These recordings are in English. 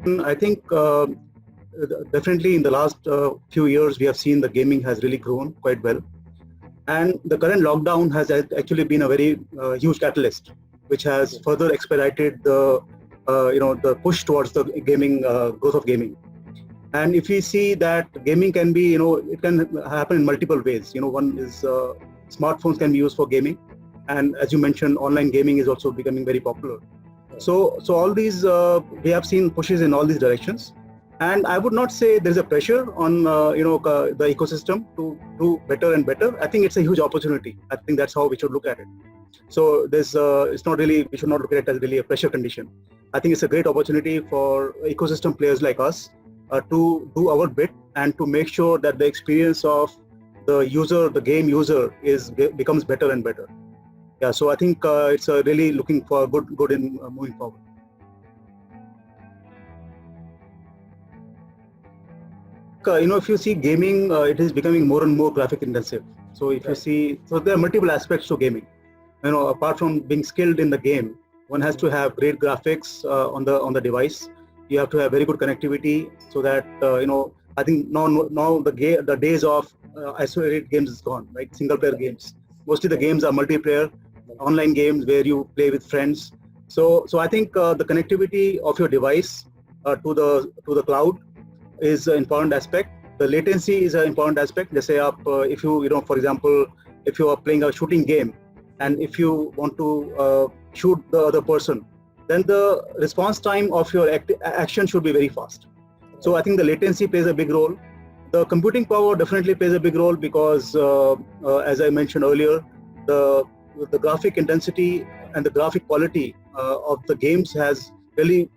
I think definitely in the last few years, we have seen the gaming has really grown quite well. And the current lockdown has actually been a very huge catalyst, which has further expedited the push towards the gaming growth of gaming. And if we see that gaming can be, it can happen in multiple ways. One is smartphones can be used for gaming, and as you mentioned, online gaming is also becoming very popular. So all these we have seen pushes in all these directions. And I would not say there is a pressure on the ecosystem to do better and better. I think it's a huge opportunity. I think that's how we should look at it. So it's not really, we should not look at it as really a pressure condition. I think it's a great opportunity for ecosystem players like us to do our bit and to make sure that the experience of the user, the game user, becomes better and better. Yeah, so I think it's really looking for good in moving forward. If you see gaming, it is becoming more and more graphic intensive. So if you see, so there are multiple aspects to gaming. Apart from being skilled in the game, one has to have great graphics on the device. You have to have very good connectivity, so that I think now the days of isolated games is gone, right? Single player games. Mostly the games are multiplayer, online games where you play with friends. So I think the connectivity of your device to the cloud is an important aspect. The latency is an important aspect. Let's say if you for example, if you are playing a shooting game, and if you want to shoot the other person, then the response time of your action should be very fast. So I think the latency plays a big role. The computing power definitely plays a big role, because as I mentioned earlier, the graphic intensity and the graphic quality of the games has really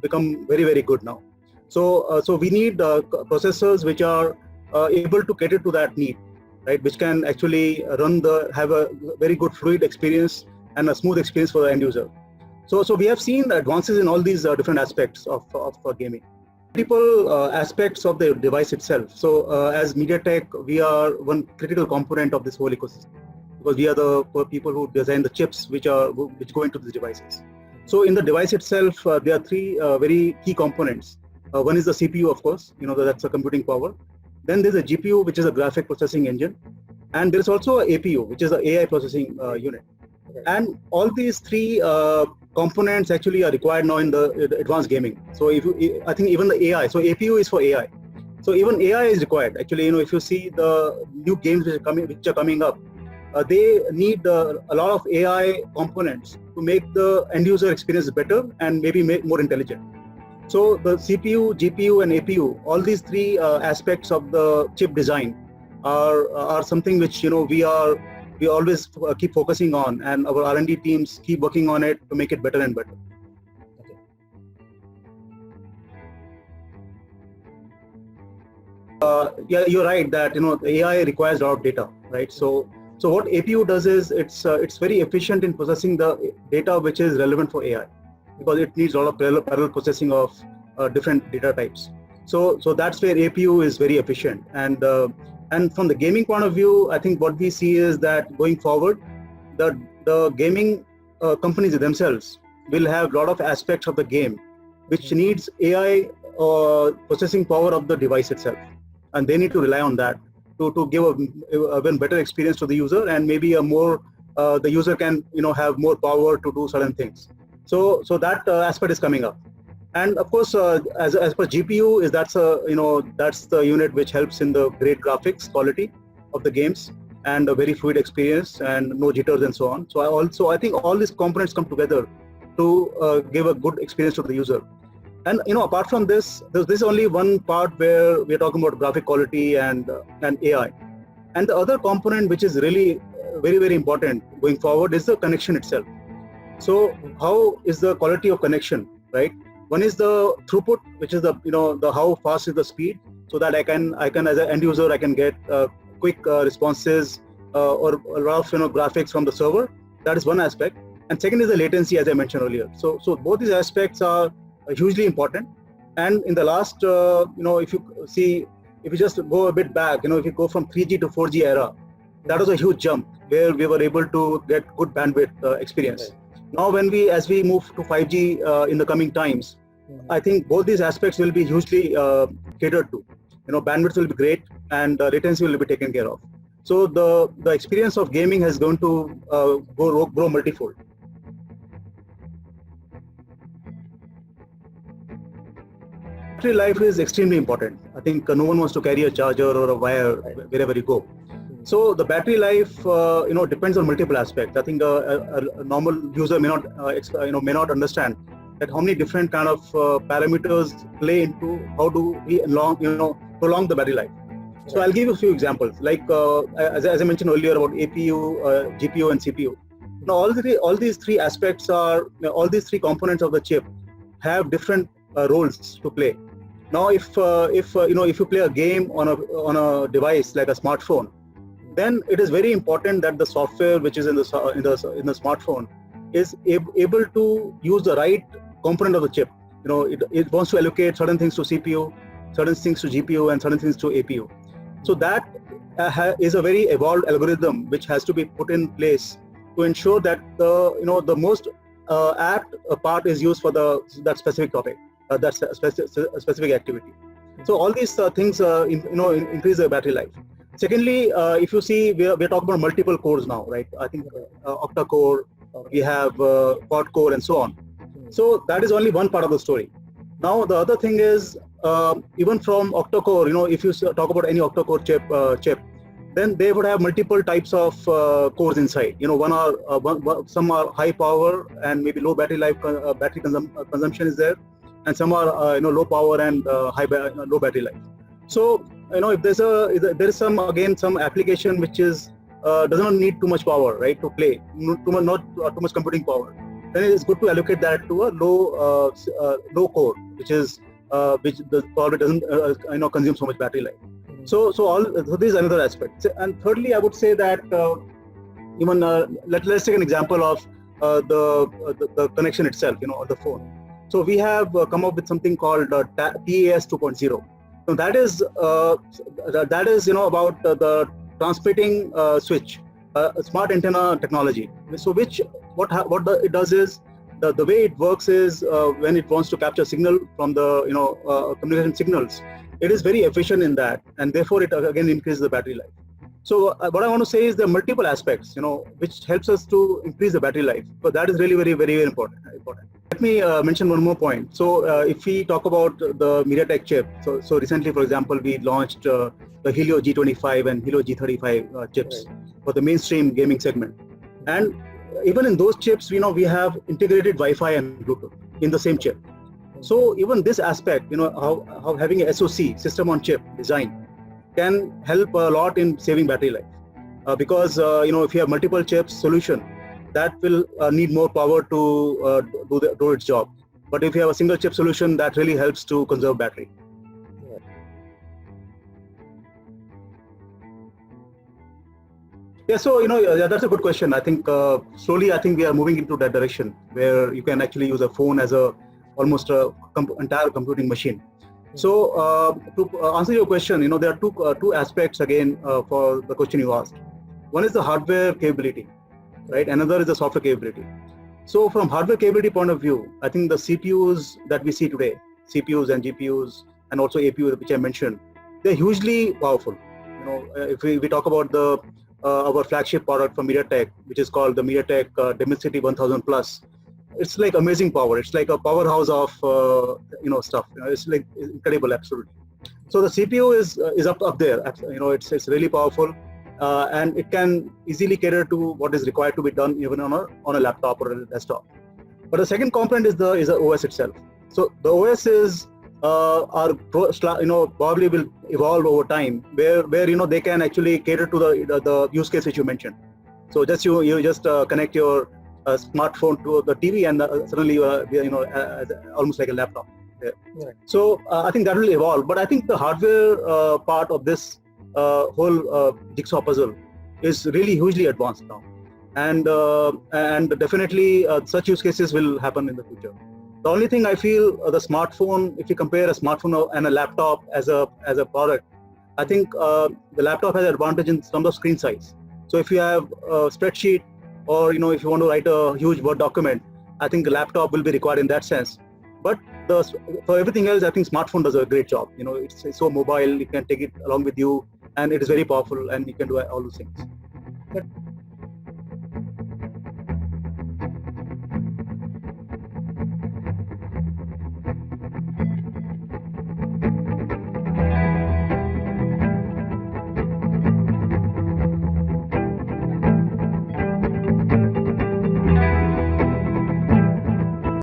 become very, very good now. So we need processors which are able to cater to that need, right? Which can actually have a very good fluid experience and a smooth experience for the end user. So we have seen advances in all these different aspects of gaming. Multiple aspects of the device itself. So as MediaTek, we are one critical component of this whole ecosystem, because we are the people who design the chips which go into these devices. So in the device itself, there are three very key components. One is the CPU, of course, that's a computing power. Then there's a GPU, which is a graphic processing engine. And there's also a APU, which is the AI processing unit. And all these three components actually are required now in the advanced gaming. So I think even the AI, so APU is for AI. So even AI is required. Actually, if you see the new games which are coming up, they need a lot of AI components to make the end user experience better and maybe more intelligent. So the CPU, GPU, and APU, all these three aspects of the chip design are something which we always keep focusing on, and our R&D teams keep working on it to make it better and better. Yeah, you're right that AI requires a lot of data, right? So what APU does is it's very efficient in processing the data which is relevant for AI, because it needs a lot of parallel processing of different data types. So that's where APU is very efficient. And from the gaming point of view, I think what we see is that going forward, the gaming companies themselves will have a lot of aspects of the game which needs AI processing power of the device itself, and they need to rely on that to give a better experience to the user, and maybe the user can have more power to do certain things. So that aspect is coming up. And of course, as per GPU, that's the unit which helps in the great graphics quality of the games and a very fluid experience and no jitters and so on. So I think all these components come together to give a good experience to the user. And apart from this, there's only one part where we're talking about graphic quality and AI. And the other component which is really very, very important going forward is the connection itself. So how is the quality of connection, right? One is the throughput, which is the how fast is the speed, so that I can as an end user, I can get quick responses or a lot of graphics from the server. That is one aspect. And second is the latency, as I mentioned earlier. So both these aspects are hugely important. And in the last, if you just go a bit back, if you go from 3G to 4G era, that was a huge jump where we were able to get good bandwidth experience. Now, as we move to 5G in the coming times, I think both these aspects will be hugely catered to. Bandwidth will be great, and latency will be taken care of. So the experience of gaming has going to grow multifold. Battery life is extremely important. I think no one wants to carry a charger or a wire wherever you go. So the battery life, depends on multiple aspects. I think a normal user may not understand that how many different kind of parameters play into how do we prolong the battery life. So I'll give you a few examples. Like as I mentioned earlier about APU, GPU, and CPU. Now all these three aspects all these three components of the chip have different roles to play. Now, if you play a game on a device like a smartphone, then it is very important that the software which is in the smartphone is able to use the right component of the chip. It wants to allocate certain things to CPU, certain things to GPU, and certain things to APU. So that is a very evolved algorithm which has to be put in place to ensure that the most apt part is used for that specific topic, that specific activity. So all these things increase the battery life. Secondly, if you see, we're talking about multiple cores now, right? I think octa-core, we have quad-core, and so on. So that is only one part of the story. Now the other thing is, even from octa-core, if you talk about any octa-core chip, then they would have multiple types of cores inside. Some are high power and maybe low battery life, battery consumption is there, and some are low power and low battery life. So if there is some application which is does not need too much power, right, to play, not too much computing power, then it is good to allocate that to a low core, which probably doesn't consume so much battery life. So this is another aspect. And thirdly, I would say that even let's take an example of the connection itself, on the phone. So we have come up with something called TAS 2.0. So that is about the transmitting switch, smart antenna technology. So what it does is, the way it works is, when it wants to capture signal from the communication signals, it is very efficient in that, and therefore it again increases the battery life. So what I want to say is there are multiple aspects, which helps us to increase the battery life. So that is really very, very, very important. Let me mention one more point. So if we talk about the MediaTek chip, so recently, for example, we launched the Helio G25 and Helio G35 chips for the mainstream gaming segment. And even in those chips, we have integrated Wi-Fi and Bluetooth in the same chip. So even this aspect, how having a SoC, system on chip design, can help a lot in saving battery life. Because if you have multiple chips solution, that will need more power to do its job. But if you have a single chip solution, that really helps to conserve battery. Yeah, so that's a good question. I think slowly, we are moving into that direction where you can actually use a phone as almost a entire computing machine. So to answer your question, there are two aspects again for the question you asked. One is the hardware capability, right? Another is the software capability. So from hardware capability point of view, I think the CPUs that we see today, CPUs and GPUs, and also APU, which I mentioned, they're hugely powerful. If we talk about our flagship product from MediaTek, which is called the MediaTek Dimensity 1000 Plus, it's like amazing power. It's like a powerhouse of stuff. It's like incredible, absolutely. So the CPU is up there. It's really powerful, and it can easily cater to what is required to be done even on a laptop or a desktop. But the second component is the OS itself. So the OS is probably will evolve over time, where they can actually cater to the use case which you mentioned. So just you just connect your smartphone to the TV, and suddenly you are almost like a laptop. Yeah. Right. So I think that will evolve. But I think the hardware part of this whole jigsaw puzzle is really hugely advanced now, and definitely such use cases will happen in the future. The only thing I feel, the smartphone, if you compare a smartphone and a laptop as a product, I think the laptop has advantage in terms of screen size. So if you have a spreadsheet, or if you want to write a huge Word document, I think the laptop will be required in that sense. But for everything else, I think smartphone does a great job. It's so mobile, you can take it along with you, and it is very powerful, and you can do all those things. But